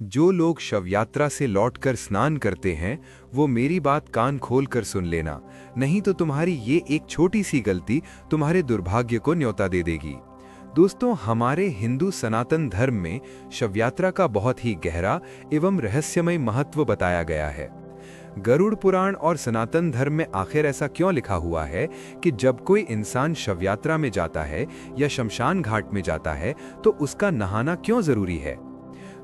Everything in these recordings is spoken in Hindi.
जो लोग शव यात्रा से लौटकर स्नान करते हैं वो मेरी बात कान खोल कर सुन लेना, नहीं तो तुम्हारी ये एक छोटी सी गलती तुम्हारे दुर्भाग्य को न्योता दे देगी। दोस्तों, हमारे हिंदू सनातन धर्म में शव यात्रा का बहुत ही गहरा एवं रहस्यमय महत्व बताया गया है। गरुड़ पुराण और सनातन धर्म में आखिर ऐसा क्यों लिखा हुआ है कि जब कोई इंसान शव यात्रा में जाता है या शमशान घाट में जाता है तो उसका नहाना क्यों जरूरी है।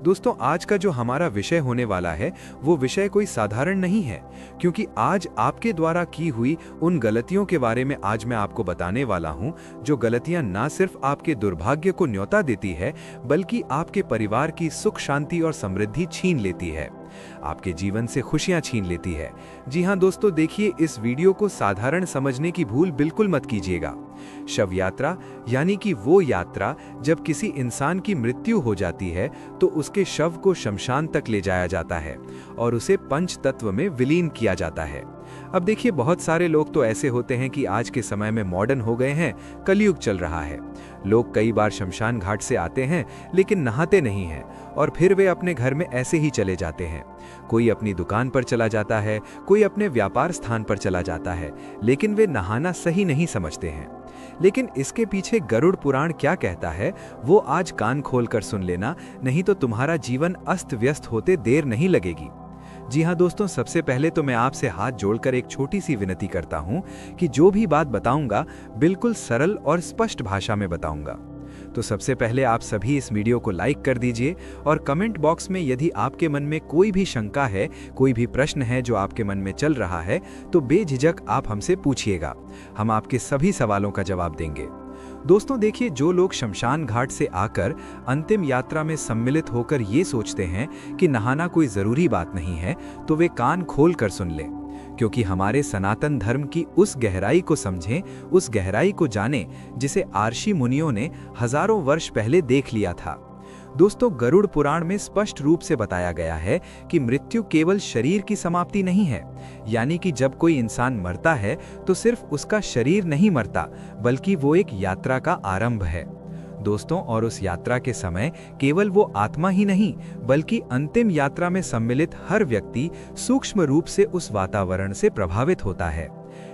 दोस्तों, आज का जो हमारा विषय होने वाला है वो विषय कोई साधारण नहीं है, क्योंकि आज आपके द्वारा की हुई उन गलतियों के बारे में आज मैं आपको बताने वाला हूं, जो गलतियां ना सिर्फ आपके दुर्भाग्य को न्योता देती है बल्कि आपके परिवार की सुख शांति और समृद्धि छीन लेती है, आपके जीवन से खुशियां छीन लेती है। जी हां दोस्तों, देखिए, इस वीडियो को साधारण समझने की भूल बिल्कुल मत कीजिएगा। शव यात्रा यानी कि वो यात्रा जब किसी इंसान की मृत्यु हो जाती है तो उसके शव को शमशान तक ले जाया जाता है और उसे पंच तत्व में विलीन किया जाता है। अब देखिए, बहुत सारे लोग तो ऐसे होते हैं कि आज के समय में मॉडर्न हो गए हैं, कलयुग चल रहा है। लोग कई बार शमशान घाट से आते हैं लेकिन नहाते नहीं हैं और फिर वे अपने घर में ऐसे ही चले जाते हैं। कोई अपनी दुकान पर चला जाता है, कोई अपने व्यापार स्थान पर चला जाता है, लेकिन वे नहाना सही नहीं समझते हैं। लेकिन इसके पीछे गरुड़ पुराण क्या कहता है वो आज कान खोलकर सुन लेना, नहीं तो तुम्हारा जीवन अस्त व्यस्त होते देर नहीं लगेगी। जी हाँ दोस्तों, सबसे पहले तो मैं आपसे हाथ जोड़कर एक छोटी सी विनती करता हूँ कि जो भी बात बताऊंगा बिल्कुल सरल और स्पष्ट भाषा में बताऊंगा। तो सबसे पहले आप सभी इस वीडियो को लाइक कर दीजिए और कमेंट बॉक्स में यदि आपके मन में कोई भी शंका है, कोई भी प्रश्न है जो आपके मन में चल रहा है, तो बेझिझक आप हमसे पूछिएगा। हम आपके सभी सवालों का जवाब देंगे। दोस्तों देखिए, जो लोग शमशान घाट से आकर अंतिम यात्रा में सम्मिलित होकर ये सोचते हैं कि नहाना कोई जरूरी बात नहीं है, तो वे कान खोल कर सुन लें, क्योंकि हमारे सनातन धर्म की उस गहराई को समझें, उस गहराई को जानें जिसे आर्षि मुनियों ने हजारों वर्ष पहले देख लिया था। दोस्तों, गरुड़ पुराण में स्पष्ट रूप से बताया गया है कि मृत्यु केवल शरीर की समाप्ति नहीं है, यानी कि जब कोई इंसान मरता है तो सिर्फ उसका शरीर नहीं मरता बल्कि वो एक यात्रा का आरंभ है। दोस्तों, और उस यात्रा के समय केवल वो आत्मा ही नहीं बल्कि अंतिम यात्रा में सम्मिलित हर व्यक्ति सूक्ष्म रूप से उस वातावरण से प्रभावित होता है।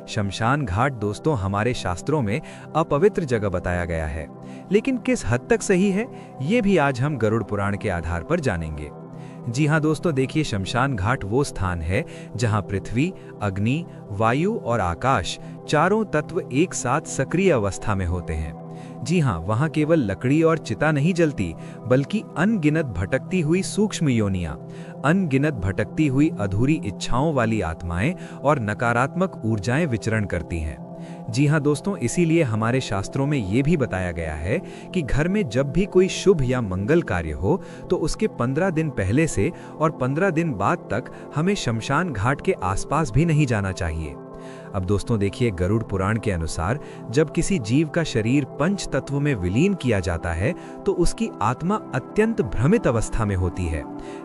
शमशान घाट दोस्तों हमारे शास्त्रों में अपवित्र जगह बताया गया है, लेकिन किस हद तक सही है ये भी आज हम गरुड़ पुराण के आधार पर जानेंगे। जी हाँ दोस्तों, देखिए, शमशान घाट वो स्थान है जहाँ पृथ्वी, अग्नि, वायु और आकाश चारों तत्व एक साथ सक्रिय अवस्था में होते हैं। जी हाँ, वहाँ केवल लकड़ी और चिता नहीं जलती बल्कि अनगिनत भटकती हुई सूक्ष्म योनियां, अनगिनत भटकती हुई अधूरी इच्छाओं वाली आत्माएं और नकारात्मक ऊर्जाएं विचरण करती हैं। जी हाँ दोस्तों, इसीलिए हमारे शास्त्रों में ये भी बताया गया है कि घर में जब भी कोई शुभ या मंगल कार्य हो तो उसके 15 दिन पहले से और 15 दिन बाद तक हमें शमशान घाट के आसपास भी नहीं जाना चाहिए। अब दोस्तों देखिए, गरुड़ पुराण के अनुसार जब किसी जीव का शरीर पंच तत्व में विलीन किया जाता है तो उसकी आत्मा अत्यंत भ्रमित अवस्था में होती है,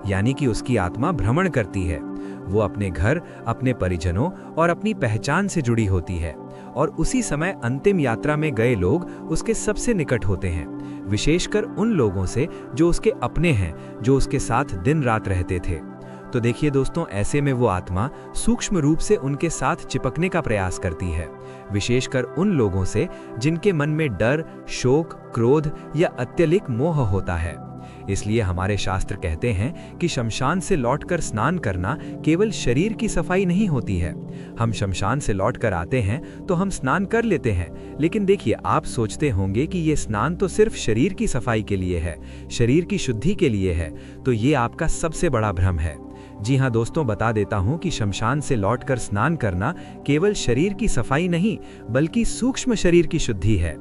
यानी कि उसकी आत्मा भ्रमण करती है। वो अपने घर, अपने परिजनों और अपनी पहचान से जुड़ी होती है और उसी समय अंतिम यात्रा में गए लोग उसके सबसे निकट होते हैं, विशेषकर उन लोगों से जो उसके अपने हैं, जो उसके साथ दिन रात रहते थे। तो देखिए दोस्तों, ऐसे में वो आत्मा सूक्ष्म रूप से उनके साथ चिपकने का प्रयास करती है, विशेषकर उन लोगों से जिनके मन में डर, शोक, क्रोध या अत्यधिक मोह होता है। इसलिए हमारे शास्त्र कहते हैं कि शमशान से लौटकर स्नान करना केवल शरीर की सफाई नहीं होती है। हम शमशान से लौटकर आते हैं तो हम स्नान कर लेते हैं, लेकिन देखिए, आप सोचते होंगे कि ये स्नान तो सिर्फ शरीर की सफाई के लिए है, शरीर की शुद्धि के लिए है, तो ये आपका सबसे बड़ा भ्रम है। जी हाँ दोस्तों, बता देता हूँ कि शमशान से लौटकर स्नान करना केवल शरीर की सफाई नहीं बल्कि सूक्ष्म शरीर की शुद्धि है।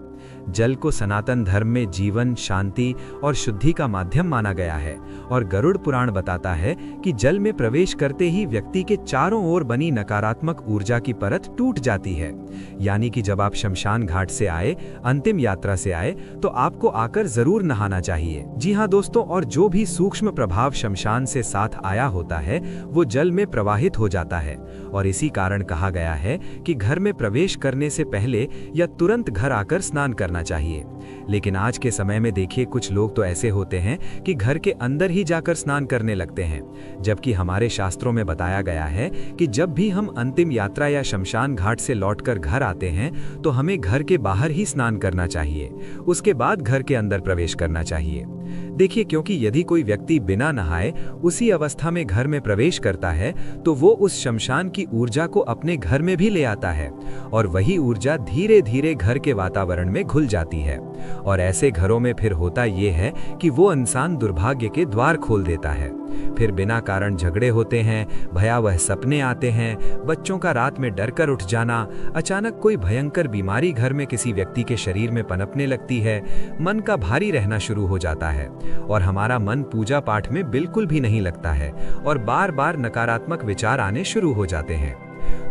जल को सनातन धर्म में जीवन, शांति और शुद्धि का माध्यम माना गया है और गरुड़ पुराण बताता है कि जल में प्रवेश करते ही व्यक्ति के चारों ओर बनी नकारात्मक ऊर्जा की परत टूट जाती है। यानी कि जब आप शमशान घाट से आए, अंतिम यात्रा से आए, तो आपको आकर जरूर नहाना चाहिए। जी हाँ दोस्तों, और जो भी सूक्ष्म प्रभाव शमशान से साथ आया होता है वो जल में प्रवाहित हो जाता है और इसी कारण कहा गया है कि घर में प्रवेश करने से पहले या तुरंत घर आकर स्नान करना जाना चाहिए। लेकिन आज के समय में देखिए, कुछ लोग तो ऐसे होते हैं कि घर के अंदर ही जाकर स्नान करने लगते हैं, जबकि हमारे शास्त्रों में बताया गया है कि जब भी हम अंतिम यात्रा या शमशान घाट से लौटकर घर आते हैं तो हमें घर के बाहर ही स्नान करना चाहिए, उसके बाद घर के अंदर प्रवेश करना चाहिए। देखिए, क्योंकि यदि कोई व्यक्ति बिना नहाए उसी अवस्था में घर में प्रवेश करता है तो वो उस शमशान की ऊर्जा को अपने घर में भी ले आता है और वही ऊर्जा धीरे धीरे घर के वातावरण में घुल जाती है। और ऐसे घरों में फिर होता ये है कि वो इंसान दुर्भाग्य के द्वार खोल देता है। फिर बिना कारण झगड़े होते हैं, भयावह सपने आते हैं, बच्चों का रात में डरकर उठ जाना, अचानक कोई भयंकर बीमारी घर में किसी व्यक्ति के शरीर में पनपने लगती है, मन का भारी रहना शुरू हो जाता है और हमारा मन पूजा पाठ में बिल्कुल भी नहीं लगता है और बार बार नकारात्मक विचार आने शुरू हो जाते हैं।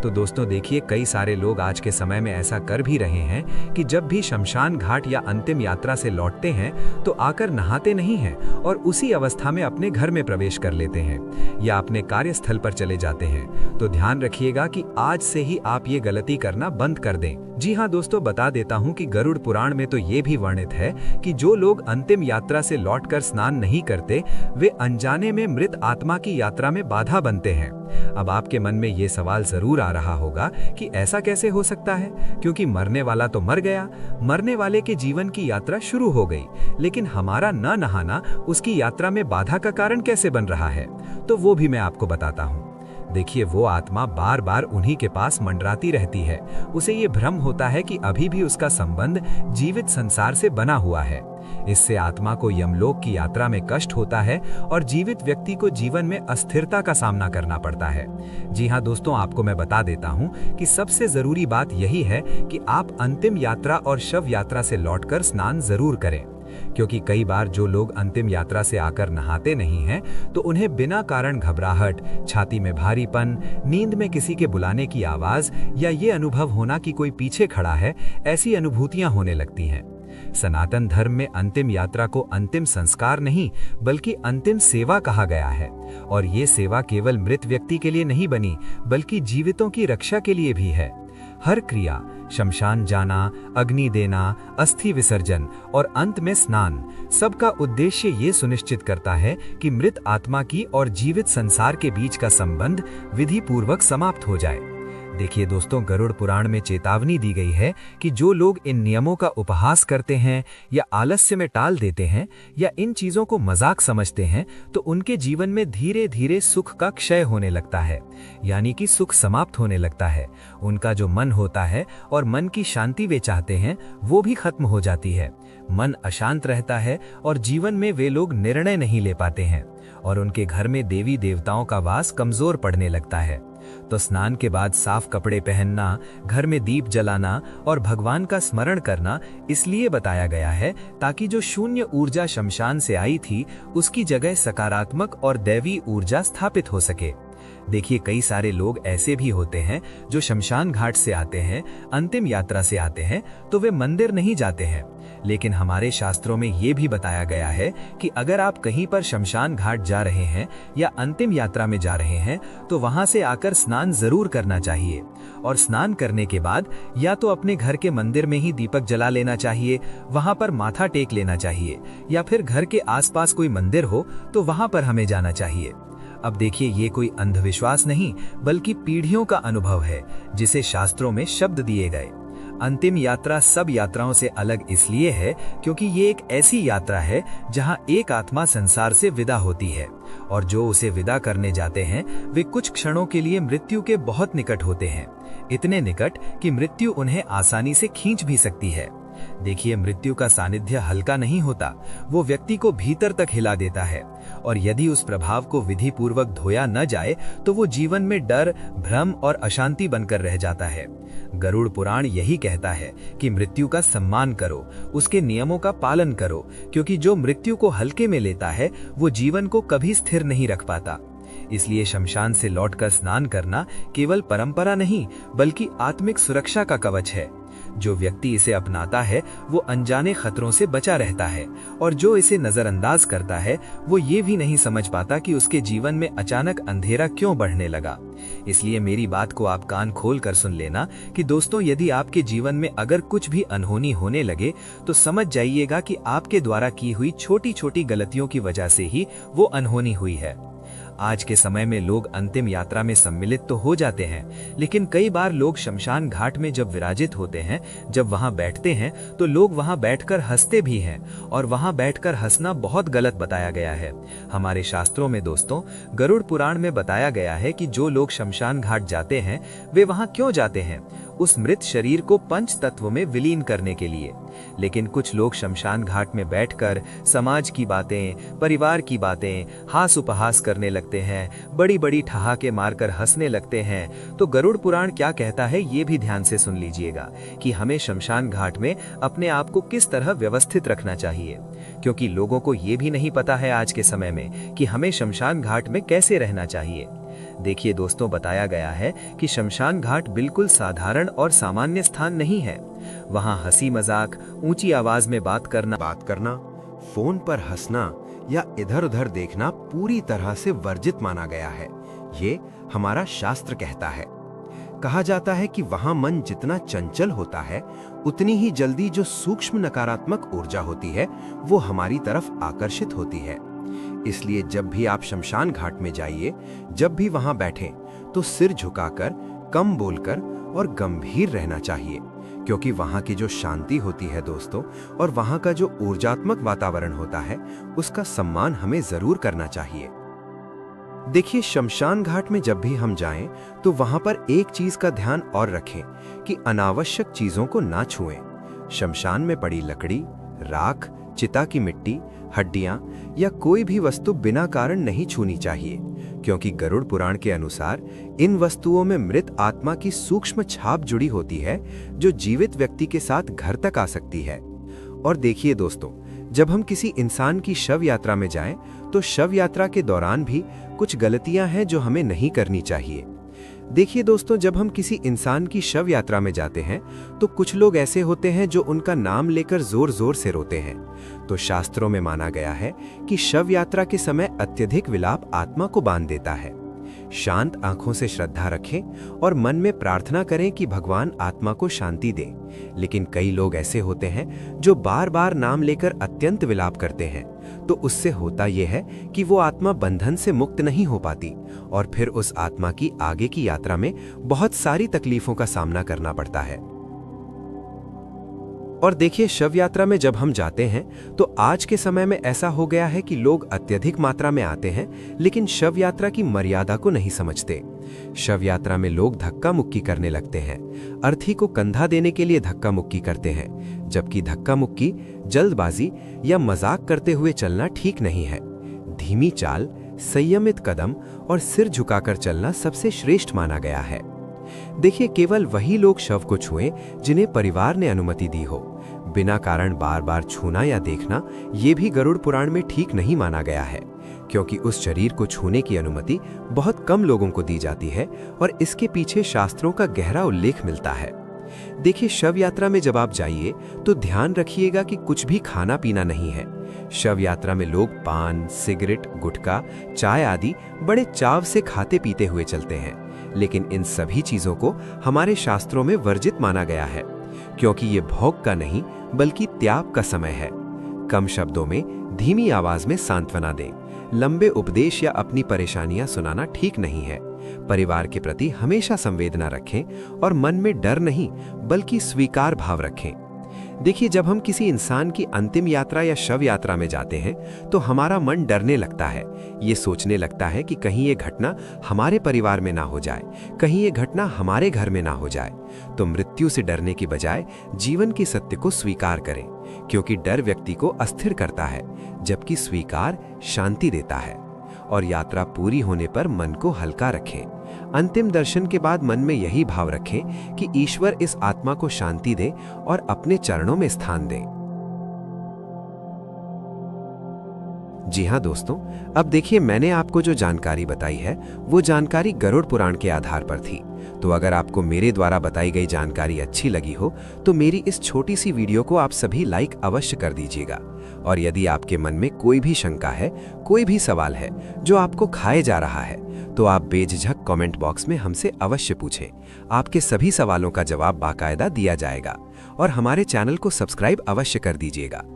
तो दोस्तों देखिए, कई सारे लोग आज के समय में ऐसा कर भी रहे हैं कि जब भी शमशान घाट या अंतिम यात्रा से लौटते हैं तो आकर नहाते नहीं हैं और उसी अवस्था में अपने घर में प्रवेश कर लेते हैं या अपने कार्यस्थल पर चले जाते हैं। तो ध्यान रखिएगा कि आज से ही आप ये गलती करना बंद कर दें। जी हाँ दोस्तों, बता देता हूँ कि गरुड़ पुराण में तो ये भी वर्णित है कि जो लोग अंतिम यात्रा से लौटकर स्नान नहीं करते वे अनजाने में मृत आत्मा की यात्रा में बाधा बनते हैं। अब आपके मन में ये सवाल जरूर आ रहा होगा कि ऐसा कैसे हो सकता है, क्योंकि मरने वाला तो मर गया, मरने वाले के जीवन की यात्रा शुरू हो गई, लेकिन हमारा न नहाना उसकी यात्रा में बाधा का कारण कैसे बन रहा है। तो वो भी मैं आपको बताता हूँ। देखिए, वो आत्मा बार बार उन्हीं के पास मंडराती रहती है। उसे ये भ्रम होता है कि अभी भी उसका संबंध जीवित संसार से बना हुआ है। इससे आत्मा को यमलोक की यात्रा में कष्ट होता है और जीवित व्यक्ति को जीवन में अस्थिरता का सामना करना पड़ता है। जी हाँ दोस्तों, आपको मैं बता देता हूँ कि सबसे जरूरी बात यही है कि आप अंतिम यात्रा और शव यात्रा से लौटकर स्नान जरूर करें, क्योंकि कई बार जो लोग अंतिम यात्रा से आकर नहाते नहीं हैं तो उन्हें बिना कारण घबराहट, छाती में भारीपन, नींद में किसी के बुलाने की आवाज या ये अनुभव होना कि कोई पीछे खड़ा है, ऐसी अनुभूतियां होने लगती हैं। सनातन धर्म में अंतिम यात्रा को अंतिम संस्कार नहीं बल्कि अंतिम सेवा कहा गया है और ये सेवा केवल मृत व्यक्ति के लिए नहीं बनी बल्कि जीवितों की रक्षा के लिए भी है। हर क्रिया, शमशान जाना, अग्नि देना, अस्थि विसर्जन और अंत में स्नान, सबका उद्देश्य ये सुनिश्चित करता है कि मृत आत्मा की और जीवित संसार के बीच का संबंध विधि पूर्वक समाप्त हो जाए। देखिए दोस्तों, गरुड़ पुराण में चेतावनी दी गई है कि जो लोग इन नियमों का उपहास करते हैं या आलस्य में टाल देते हैं या इन चीजों को मजाक समझते हैं तो उनके जीवन में धीरे धीरे सुख का क्षय होने लगता है, यानी कि सुख समाप्त होने लगता है। उनका जो मन होता है और मन की शांति वे चाहते हैं वो भी खत्म हो जाती है। मन अशांत रहता है और जीवन में वे लोग निर्णय नहीं ले पाते हैं और उनके घर में देवी देवताओं का वास कमजोर पड़ने लगता है। तो स्नान के बाद साफ कपड़े पहनना, घर में दीप जलाना और भगवान का स्मरण करना इसलिए बताया गया है ताकि जो शून्य ऊर्जा शमशान से आई थी उसकी जगह सकारात्मक और दैवी ऊर्जा स्थापित हो सके। देखिए, कई सारे लोग ऐसे भी होते हैं जो शमशान घाट से आते हैं, अंतिम यात्रा से आते हैं तो वे मंदिर नहीं जाते हैं, लेकिन हमारे शास्त्रों में ये भी बताया गया है कि अगर आप कहीं पर शमशान घाट जा रहे हैं या अंतिम यात्रा में जा रहे हैं तो वहां से आकर स्नान जरूर करना चाहिए और स्नान करने के बाद या तो अपने घर के मंदिर में ही दीपक जला लेना चाहिए, वहां पर माथा टेक लेना चाहिए, या फिर घर के आसपास कोई मंदिर हो तो वहां पर हमें जाना चाहिए। अब देखिए, ये कोई अंधविश्वास नहीं बल्कि पीढ़ियों का अनुभव है जिसे शास्त्रों में शब्द दिए गए। अंतिम यात्रा सब यात्राओं से अलग इसलिए है क्योंकि ये एक ऐसी यात्रा है जहां एक आत्मा संसार से विदा होती है और जो उसे विदा करने जाते हैं वे कुछ क्षणों के लिए मृत्यु के बहुत निकट होते हैं, इतने निकट कि मृत्यु उन्हें आसानी से खींच भी सकती है। देखिए, मृत्यु का सानिध्य हल्का नहीं होता, वो व्यक्ति को भीतर तक हिला देता है और यदि उस प्रभाव को विधि पूर्वक धोया न जाए तो वो जीवन में डर, भ्रम और अशांति बनकर रह जाता है। गरुड़ पुराण यही कहता है कि मृत्यु का सम्मान करो, उसके नियमों का पालन करो, क्योंकि जो मृत्यु को हल्के में लेता है वो जीवन को कभी स्थिर नहीं रख पाता। इसलिए शमशान से लौटकर स्नान करना केवल परंपरा नहीं बल्कि आत्मिक सुरक्षा का कवच है। जो व्यक्ति इसे अपनाता है वो अनजाने खतरों से बचा रहता है और जो इसे नजरअंदाज करता है वो ये भी नहीं समझ पाता कि उसके जीवन में अचानक अंधेरा क्यों बढ़ने लगा। इसलिए मेरी बात को आप कान खोल कर सुन लेना कि दोस्तों, यदि आपके जीवन में अगर कुछ भी अनहोनी होने लगे तो समझ जाइएगा कि आपके द्वारा की हुई छोटी छोटी गलतियों की वजह से ही वो अनहोनी हुई है। आज के समय में लोग अंतिम यात्रा में सम्मिलित तो हो जाते हैं, लेकिन कई बार लोग शमशान घाट में जब विराजित होते हैं, जब वहां बैठते हैं, तो लोग वहां बैठकर हंसते भी हैं, और वहां बैठकर हंसना बहुत गलत बताया गया है। हमारे शास्त्रों में दोस्तों, गरुड़ पुराण में बताया गया है कि जो लोग शमशान घाट जाते हैं वे वहां क्यों जाते हैं? उस मृत शरीर को पंच तत्व में विलीन करने के लिए। लेकिन कुछ लोग शमशान घाट में बैठकर समाज की बातें, परिवार की बातें, हास उपहास करने लगते हैं, बड़ी बड़ी ठहाके मारकर हंसने लगते हैं। तो गरुड़ पुराण क्या कहता है ये भी ध्यान से सुन लीजिएगा कि हमें शमशान घाट में अपने आप को किस तरह व्यवस्थित रखना चाहिए, क्योंकि लोगों को ये भी नहीं पता है आज के समय में कि हमें शमशान घाट में कैसे रहना चाहिए। देखिए दोस्तों, बताया गया है कि शमशान घाट बिल्कुल साधारण और सामान्य स्थान नहीं है। वहां हंसी मजाक, ऊंची आवाज में बात करना, फोन पर हंसना या इधर-उधर देखना पूरी तरह से वर्जित माना गया है। ये हमारा शास्त्र कहता है। कहा जाता है कि वहां मन जितना चंचल होता है, उतनी ही जल्दी जो सूक्ष्म नकारात्मक ऊर्जा होती है वो हमारी तरफ आकर्षित होती है। इसलिए जब भी आप शमशान घाट में जाइए, जब भी वहां बैठें, तो सिर झुकाकर, कम बोलकर और गंभीर रहना चाहिए, क्योंकि वहां की जो शांति होती है दोस्तों, और वहां का जो ऊर्जात्मक वातावरण होता है, उसका सम्मान हमें जरूर करना चाहिए। देखिए, शमशान घाट में जब भी हम जाएं, तो वहां पर एक चीज का ध्यान और रखें कि अनावश्यक चीजों को ना छुएं। शमशान में पड़ी लकड़ी, राख, चिता की मिट्टी, हड्डियां या कोई भी वस्तु बिना कारण नहीं छूनी चाहिए, क्योंकि गरुड़ पुराण के अनुसार इन वस्तुओं में मृत आत्मा की सूक्ष्म छाप जुड़ी होती है, जो जीवित व्यक्ति के साथ घर तक आ सकती है। और देखिए दोस्तों, जब हम किसी इंसान की शव यात्रा में जाएं, तो शव यात्रा के दौरान भी कुछ गलतियां हैं जो हमें नहीं करनी चाहिए। देखिए दोस्तों, जब हम किसी इंसान की शव यात्रा में जाते हैं, तो कुछ लोग ऐसे होते हैं जो उनका नाम लेकर जोर जोर से रोते हैं। तो शास्त्रों में माना गया है कि शव यात्रा के समय अत्यधिक विलाप आत्मा को बांध देता है। शांत आंखों से श्रद्धा रखें और मन में प्रार्थना करें कि भगवान आत्मा को शांति दे। लेकिन कई लोग ऐसे होते हैं जो बार बार नाम लेकर अत्यंत विलाप करते हैं, तो उससे होता यह है कि वो आत्मा बंधन से मुक्त नहीं हो पाती, और फिर उस आत्मा की आगे की यात्रा में बहुत सारी तकलीफों का सामना करना पड़ता है। और देखिए, शव यात्रा में जब हम जाते हैं, तो आज के समय में ऐसा हो गया है कि लोग अत्यधिक मात्रा में आते हैं, लेकिन शव यात्रा की मर्यादा को नहीं समझते। शव यात्रा में लोग धक्का मुक्की करने लगते हैं, अर्थी को कंधा देने के लिए धक्का मुक्की करते हैं, जबकि धक्का मुक्की, जल्दबाजी या मजाक करते हुए चलना ठीक नहीं है। धीमी चाल, संयमित कदम और सिर झुकाकर चलना सबसे श्रेष्ठ माना गया है। देखिए, केवल वही लोग शव को छुएं जिन्हें परिवार ने अनुमति दी हो। बिना कारण बार बार छूना या देखना ये भी गरुड़ पुराण में ठीक नहीं माना गया है, क्योंकि उस शरीर को छूने की अनुमति बहुत कम लोगों को दी जाती है, और इसके पीछे शास्त्रों का गहरा उल्लेख मिलता है। देखिए, शव यात्रा में जब आप जाइए तो ध्यान रखिएगा कि कुछ भी खाना पीना नहीं है। शव यात्रा में लोग पान, सिगरेट, गुटखा, चाय आदि बड़े चाव से खाते पीते हुए चलते हैं, लेकिन इन सभी चीजों को हमारे शास्त्रों में वर्जित माना गया है, क्योंकि ये भोग का नहीं बल्कि त्याग का समय है। कम शब्दों में, धीमी आवाज में सांत्वना दें। लंबे उपदेश या अपनी परेशानियां सुनाना ठीक नहीं है। परिवार के प्रति हमेशा संवेदना रखें और मन में डर नहीं बल्कि स्वीकार भाव रखें। देखिए, जब हम किसी इंसान की अंतिम यात्रा या शव यात्रा में जाते हैं, तो हमारा मन डरने लगता है। ये सोचने लगता है कि कहीं ये घटना हमारे परिवार में ना हो जाए, कहीं ये घटना हमारे घर में ना हो जाए। तो मृत्यु से डरने की बजाय जीवन की सत्य को स्वीकार करें, क्योंकि डर व्यक्ति को अस्थिर करता है, जबकि स्वीकार शांति देता है। और यात्रा पूरी होने पर मन को हल्का रखें। अंतिम दर्शन के बाद मन में यही भाव रखें कि ईश्वर इस आत्मा को शांति दे और अपने चरणों में स्थान दे। जी हाँ दोस्तों, अब देखिए, मैंने आपको जो जानकारी बताई है वो जानकारी गरुड़ पुराण के आधार पर थी। तो अगर आपको मेरे द्वारा बताई गई जानकारी अच्छी लगी हो तो मेरी इस छोटी सी वीडियो को आप सभी लाइक अवश्य कर दीजिएगा। और यदि आपके मन में कोई भी शंका है, कोई भी सवाल है जो आपको खाए जा रहा है, तो आप बेझिझक कमेंट बॉक्स में हमसे अवश्य पूछें। आपके सभी सवालों का जवाब बाकायदा दिया जाएगा और हमारे चैनल को सब्सक्राइब अवश्य कर दीजिएगा।